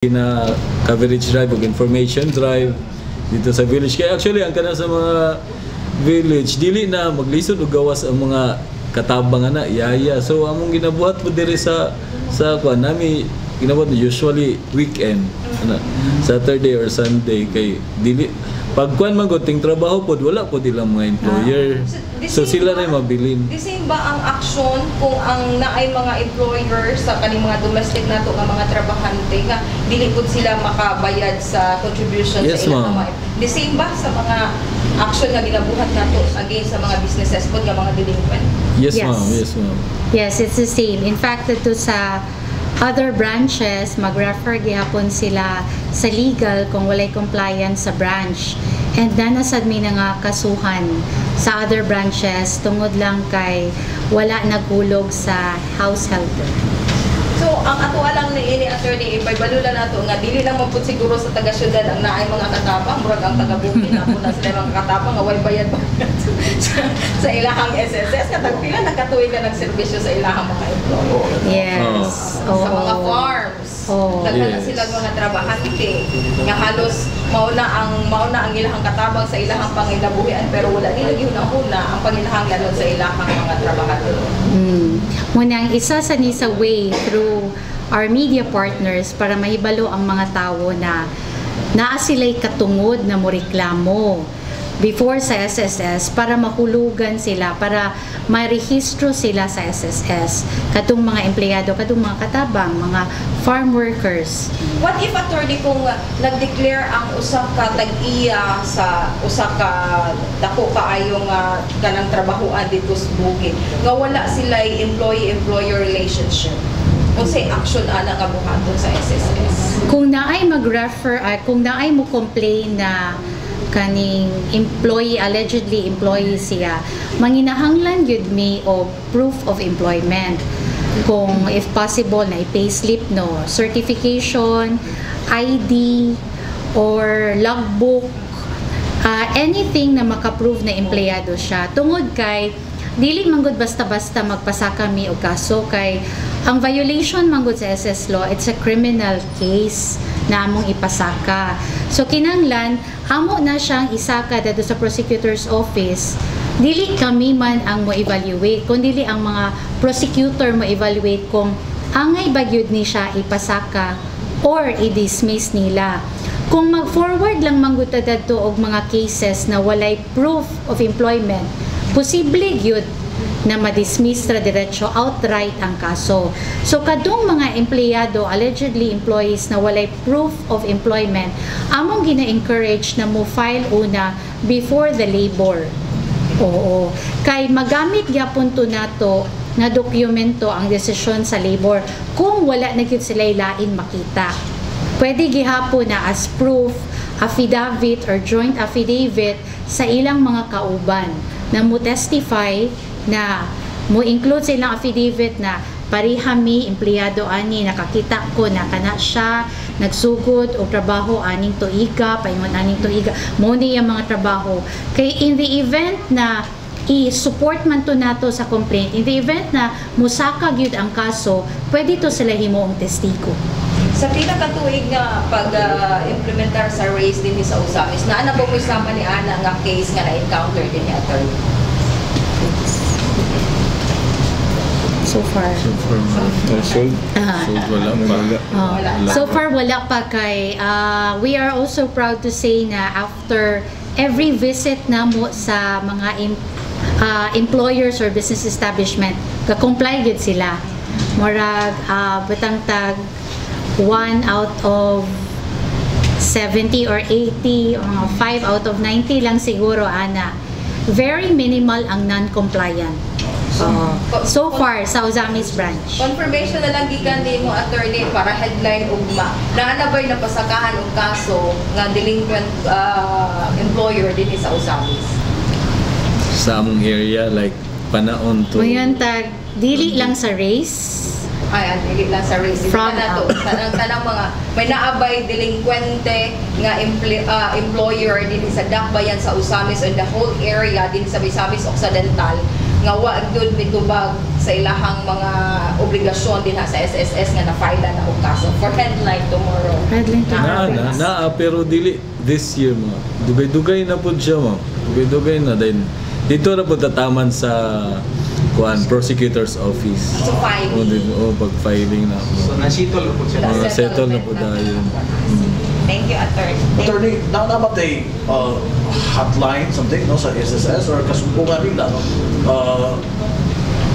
na coverage drive ug information drive dito sa village. Kaya actually ang kana sa mga village dili na maglisod og gawas ang mga katabang ana yaya. So among ginabuhat po diri sa kuan nami ginabuhat usually weekend ana Saturday or Sunday kay dili pag kuan man gud ting trabaho pod wala pod ilang mga employer. So sila na mabilin. The same ba ang aksyon kung ang naay mga employer sa kaning mga domestic nato nga mga trabahante nga dili pud sila makabayad sa contribution Yes, sa ilang mga. The same ba sa mga aksyon nga ginabuhat nato against sa mga businesses pod nga mga delinquent? Yes, Yes. ma'am. Yes, ma'am. Yes, it's the same. In fact, ito sa other branches, mag-refer gihapon sila sa legal kung walay compliance sa branch. And nanasad mi na nga kasuhan sa other branches tungod lang kay wala nagulog sa house helper. So, ang ato alang ni ini attorney ibaybalula nato nga dili lang mapud siguro sa taga syudad ang naay mga katapang murag ang taga bukid na na sila mga katapang nga way bayad ba sa ilahang SSS nga tagpila nakatuig ka nagserbisyo sa ilahang mga employer. Yes. Sa mga farms. Daghan na Yes. sila mga trabahante nga halos mauna ang ilahang katabang sa ilahang pangilabuhian pero wala nila gihuna-huna ang pangilahang lanon sa ilahang mga trabahante. Muna ang isa sa ni sa way through our media partners para mahibalo ang mga tao na naa sila'y katungod na moreklamo before sa SSS para mahulugan sila, para marehistro sila sa SSS. Katong mga empleyado, katong mga katabang, mga farm workers. What if attorney kung nag-declare ang usa ka tag-iya sa usa ka dako kaayong kanang trabahoan dito sa bukid nga wala sila employee-employer relationship? Unsay action ana nga buhaton sa SSS? Kung naay mag-refer, kung naay mo complain na kaning employee, allegedly employee siya, manginahanglan yun mi o proof of employment. Kung if possible na i-payslip no, certification, ID, or logbook, anything na makaprove na empleyado siya. Tungod kay dili manggod basta-basta magpasaka mi og kaso kay ang violation manggod sa SS law, it's a criminal case na among ipasaka. So kinanglan amo na siyang isaka dadto sa prosecutor's office. Dili kami man ang mo-evaluate, kundi ang mga prosecutor mo-evaluate kung angay ba gyud ni siya ipasaka or i-dismiss nila. Kung mag-forward lang manggod dadto og mga cases na walay proof of employment, posible gyud na ma-dismiss ra diretso outright ang kaso. So kadung mga empleyado, allegedly employees na walay proof of employment, among gina-encourage na mo file una before the labor. Oo. Kay magamit gyapon to nato na dokumento ang desisyon sa labor kung wala na gyud sila lain makita. Pwede gihapon na as proof, affidavit or joint affidavit sa ilang mga kauban na mo testify na mo include sa ilang affidavit na parihami empleyado ani nakakita ko na kana siya nagsugod og trabaho aning tuiga paingon aning tuiga mo ni ang mga trabaho kay in the event na i-support man to nato sa complaint, in the event na musaka gyud ang kaso, pwede to sila himuong testigo. Sa pila ka tuig nga pag-implementar sa race din sa Usamis, na ana ba mo isama ni ana nga case nga na-encounter din ni attorney? So far. So far wala pa kay we are also proud to say na after every visit namo sa mga employers or business establishment, ka-comply gid sila. Murag butang tag 1 out of 70 or 80 o mga 5 out of 90 lang siguro ana. Very minimal ang non-compliant. So far sa Usamis branch. Confirmation na lang gikan ni mo attorney para headline ugma. Naana ba'y napasakahan og kaso nga delinquent employer din sa Usamis? Sa among area like panaon to. Ngayon tag dili lang sa race. Ay, dili lang sa race. From na to. Tanang mga may naabay delinquente nga employer din sa Dakbayan sa Usamis and the whole area din sa Misamis Occidental nga wa gyud mitubag sa ilahang mga obligasyon dinha sa SSS nga na-file na og kaso for headline tomorrow. Headline tomorrow. Pero dili this year mo. Dugay-dugay na pud siya mo. Dugay-dugay na din. Dito na pud tataman sa prosecutor's office. So filing. Pag-filing na. So nasitol po siya. Settle na po dahil. Thank you, Attorney. Attorney, naabot ay hotline, something, no, sa SSS or kasumpungan nila, no?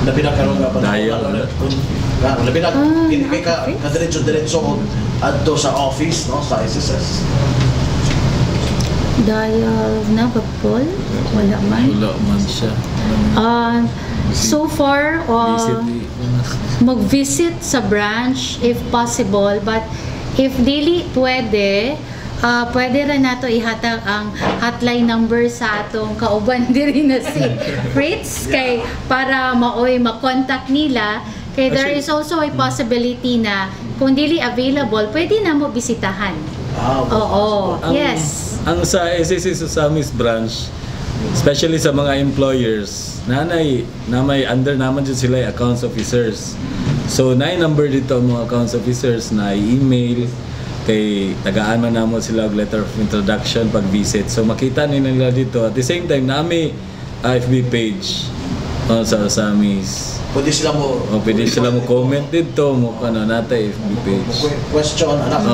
Labi na karoon nga pa labi na, hindi ka kadiretso-diretso adto sa office, no, sa SSS. Dial na ba, Paul? Wala man. Wala man siya. So far, mag-visit sa branch if possible, but if dili pwede, pwede rin nato ihatag ang hotline number sa atong kauban diri na si Fritz kay para maoy makontak nila kay there is also a possibility na kung dili available, pwede na mo bisitahan. Oo. Yes. Ang sa SSS Susamis branch, especially sa mga employers, na may under naman dyan sila accounts officers. So, number dito ang mga accounts officers na email kay tagaan man namo sila og letter of introduction pag visit. So, makita nila dito. At the same time, nami FB page sa Susamis. Pwede sila mo comment dito mo nata FB page. Question anak.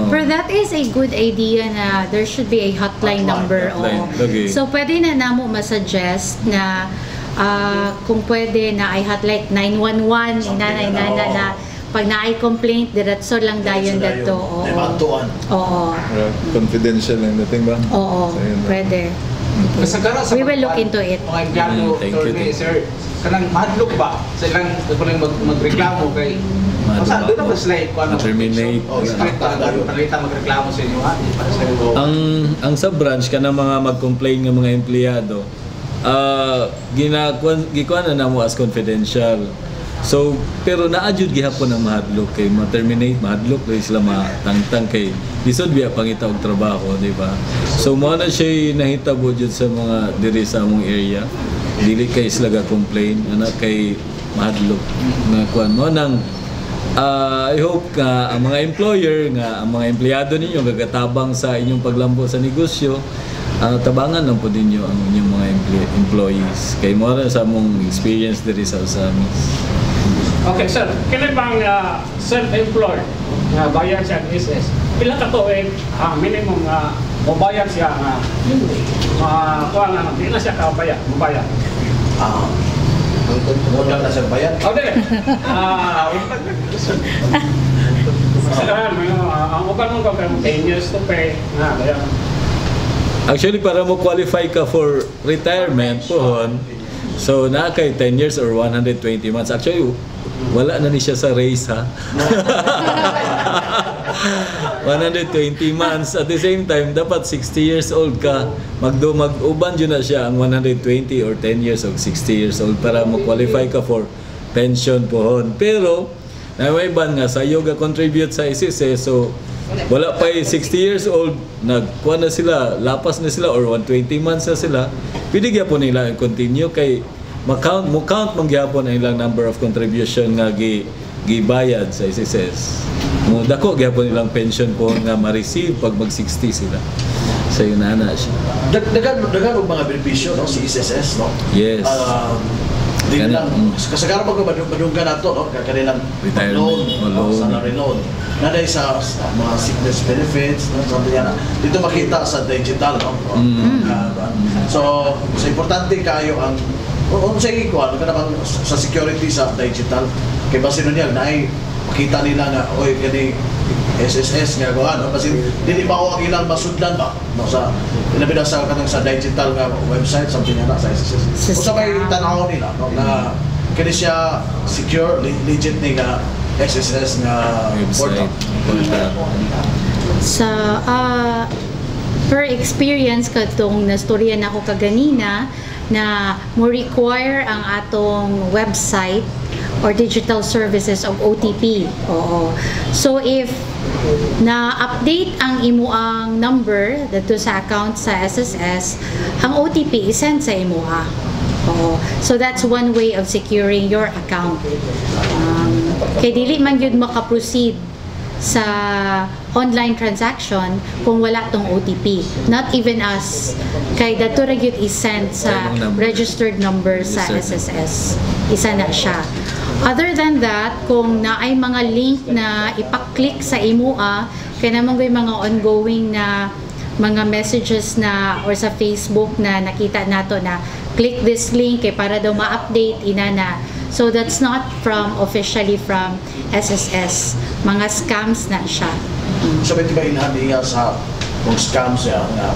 But that is a good idea na there should be a hotline number. Okay. So pwede na namo ma-suggest na kung pwede na ay hotline 911 na pag na-ay complaint diretso lang dayon dato. Oo. Confidential lang dating ba? Oo. Pwede. We will look into it. Mga empleyado, attorney, sir, kanang madlock ba? Sa ilang magreklamo kay saan doon naman sila terminate. Palita magreklamo sa inyo, Ang sa branch ka na mga mag-complain ng mga empleyado, gikuha na mo as confidential. So, pero naadjud gihapon ang mahadlok kay ma-terminate, mahadlok kay sila matangtang kay lisod biya pangita og trabaho, di ba? So, mo na siya nahitabo jud sa mga diri sa among area. Dili kay sila ga-complain ana kay mahadlok na kuan mo nang I hope ka ang mga employer nga ang mga empleyado ninyo gagatabang sa inyong paglambo sa negosyo, tabangan lang po ninyo ang inyong mga employees kay mo sa among experience diri sa Usamis. Okay, sir. Kailan bang self-employed na bayad siya ng SS? Pila ka tuig minimum mabayad siya kuha nga hindi na siya kabayad, mabayad. Wala na siya bayan. Dili. Sarahan mo yun, ang uban mo kaya 10 years to pay. Bayad. Actually, para mo qualify ka for retirement pohon, so na kay 10 years or 120 months. Actually, wala na ni siya sa race ha. 120 months. At the same time, dapat 60 years old ka. Mag-uban yun na siya ang 120 or 10 years or 60 years old para mo qualify ka for pension pohon. Pero, may iban nga sa yoga contribute sa SSS. So, wala pa 60 years old, nagkuha na sila, lapas na sila or 120 months na sila. Pwede gyapon nila continue kay mo count mangyapon ang ilang number of contribution nga gibayad sa SSS. Mo dako gyapon ilang pension po nga ma-receive pag mag-60 sila. So yun na siya. Dagan og mga benepisyo no si SSS no. Yes. Di lang kasagaran magmadunggan nato no kanilang loan, salary loan. Naday sa mga sickness benefits no sabi niya dito makita sa digital no. So importante kayo ang say ko ano kanang sa security sa digital kay basin niya naay makita nila nga oy kani SSS nga ano kasi dili ba ako ang ilang masudlan ba no sa ilabi na sa kanang sa digital nga website something na sa SSS o sa may tanaw nila no na kani siya secure legit ni nga SSS nga portal sa per experience katong nastorya na ako kaganina na mo require ang atong website or digital services of OTP. Oo. So if na-update ang imuang number dito sa account sa SSS, ang OTP isend sa imuha. Oo. So that's one way of securing your account. Kay dili man gyud maka-proceed sa online transaction kung wala tong OTP. Not even us. Kay dato ra gyud i-send sa registered number sa SSS. Isa na siya. Other than that, kung naay mga link na ipa-click sa imua, kay naman may mga ongoing na mga messages na or sa Facebook na nakita nato na click this link kay para daw ma-update inana. So that's not officially from SSS. Mga scams na siya. So, ba ilhan niya sa kung scam siya nga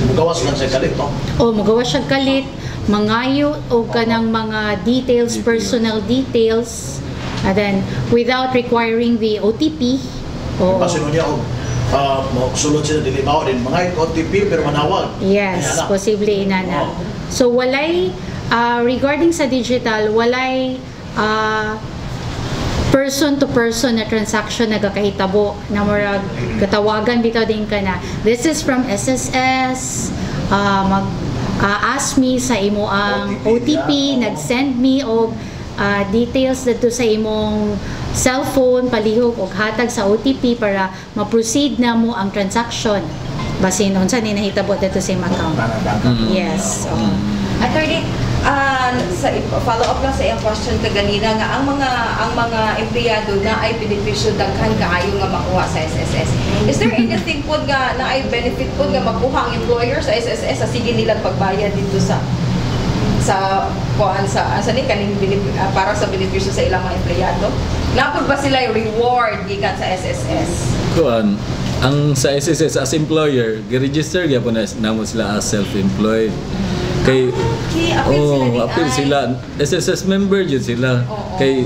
mugawas lang siya kalit, no? O mugawas siya kalit, mangayo o kanang mga details, personal details, and then without requiring the OTP. O Kasi niya sulod sila dili mao din mga OTP pero manawag. yes, posible inana. So walay regarding sa digital, walay person to person na transaction nagakahitabo na murag katawagan bitaw din ka na this is from SSS, ask me sa imo ang OTP, nag-send me og details dito sa imong cellphone, palihog og hatag sa OTP para ma-proceed na mo ang transaction basin unsa ni nahitabo dito sa imong account. Yes. Attorney, sa follow up lang sa iyang question kaganina nga ang mga empleyado na ay benepisyo daghan kaayo nga makuha sa SSS. Is there anything pod nga na ay benefit pod nga makuha ang employer sa SSS sa sige nilang pagbayad dito sa kuan sa ni kaning para sa benepisyo sa ilang mga empleyado? Napod ba sila reward gikan sa SSS? Kuan, ang sa SSS as employer, gi-register gyapon na namo sila as self-employed. Kay apil sila SSS member jud sila. Kay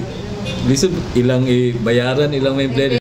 lisod ilang ibayaran ilang mga empleyado